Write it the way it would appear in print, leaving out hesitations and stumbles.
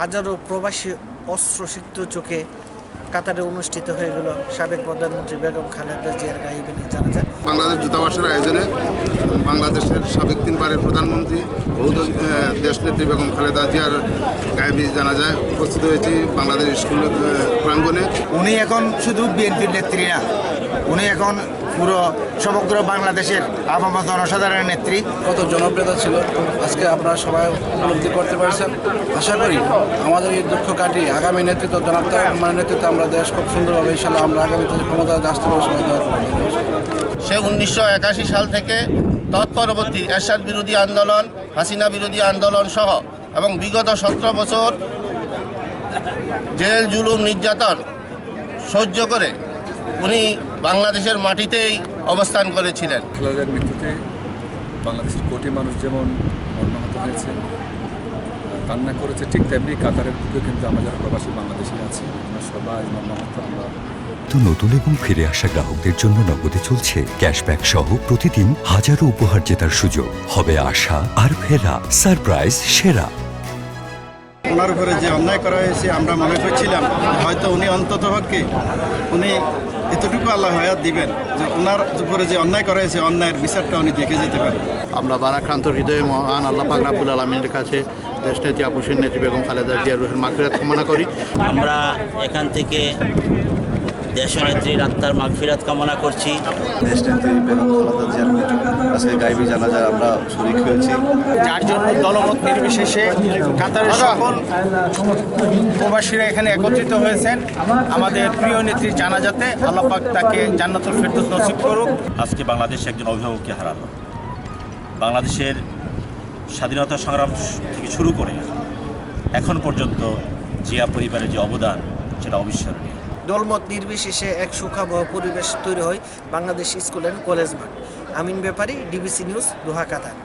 হাজারো প্রবাসী অস্ত্রসিক্ত চোখে কাতারে অনুষ্ঠিত হয়ে গেল সাবেক প্রধানমন্ত্রী বেগম খালেদা জিয়ার গায়েবী জানাজা। বাংলাদেশ দূতাবাসের আয়োজনে বাংলাদেশের সাবেক 3বারের প্রধানমন্ত্রী বহুদল দেশনেত্রী বেগম খালেদা জিয়ার গায়েবী জানাজায় উপস্থিত হয়েছি বাংলাদেশ স্কুল প্রাঙ্গণে। উনি এখন শুধু বিএনপির নেত্রী না, উনি এখন পুরো সমগ্র বাংলাদেশের আপামর জনসাধারণের নেত্রী। কত জনপ্রিয়তা ছিল আজকে আপনারা সবাই উপলব্ধি করতে পারছেন। আশা করি আমাদের এই দুঃখ কাটিয়ে আগামী নেতৃত্ব জনাব তারেক রহমানের নেতৃত্বে আমরা দেশ খুব সুন্দরভাবে ইনশাআল্লাহ আমরা আগামীতে ক্ষমতায় আসতে পারবো। সে 1981 সাল থেকে তৎপরবর্তী এরশাদ বিরোধী আন্দোলন, হাসিনা বিরোধী আন্দোলন সহ এবং বিগত 17 বছর জেল জুলুম নির্যাতন সহ্য করে উনি বাংলাদেশের মাটিতেই অবস্থান করেছিলেন। খালেদার মৃত্যুতে বাংলাদেশের কোটি মানুষ যেমন মর্মাহত হয়েছে, কান্না করেছে, ঠিক তেমনি কাতারের বুকে কিন্তু আমরা যারা প্রবাসী বাংলাদেশি আছি আমরা সবাই মর্মাহত। আমরা নতুন এবং ফিরে আসা গ্রাহকদের জন্য নগদে চলছে ক্যাশব্যাক সহ প্রতিদিন হাজারো উপহার জেতার সুযোগ। হবে আশা আর ফেরা সারপ্রাইজ সেরা। ওনার উপরে যে অন্যায় করা হয়েছে আমরা মনে করছিলাম হয়তো উনি অন্ততপক্ষে উনি এতটুকু আল্লাহ হায়াত দিবেন যে ওনার উপরে যে অন্যায় করা হয়েছে অন্যায়ের বিচারটা উনি দেখে যেতে পারেন। আমরা বারাক্রান্ত হৃদয়ে মহান আল্লাহ পাক রাব্বুল আলামিনের কাছে দেশনেত্রী আপুসের নেত্রী বেগম খালেদা জিয়ার রুহের মাগফিরাত কামনা করি। আমরা এখান থেকে দেশনেত্রীর আত্মার মাগফিরাত কামনা করছি। দেশনেত্রী বেগম খালেদা জিয়ার আজকে গায়েবী জানাজায় আমরা শরীক হয়েছি, যার জন্য দলমত নির্বিশেষে কাতারের সকল প্রবাসীরা এখানে একত্রিত হয়েছেন। আমাদের প্রিয় নেত্রীর জানাজাতে আল্লাহ পাক তাকে জান্নাতুল ফেরদৌস নসিব করুক। আজকে বাংলাদেশ একজন অভিভাবককে হারালো। বাংলাদেশের স্বাধীনতা সংগ্রাম থেকে শুরু করে এখন পর্যন্ত জিয়া পরিবারের যে অবদান সেটা অবিস্মরণীয়। দলমত নির্বিশেষে এক সুখাবহ পরিবেশ তৈরি হয় বাংলাদেশ স্কুল অ্যান্ড কলেজ মাঠ। আমিন ব্যাপারী, ডিবিসি নিউজ, দোহা, কাতার।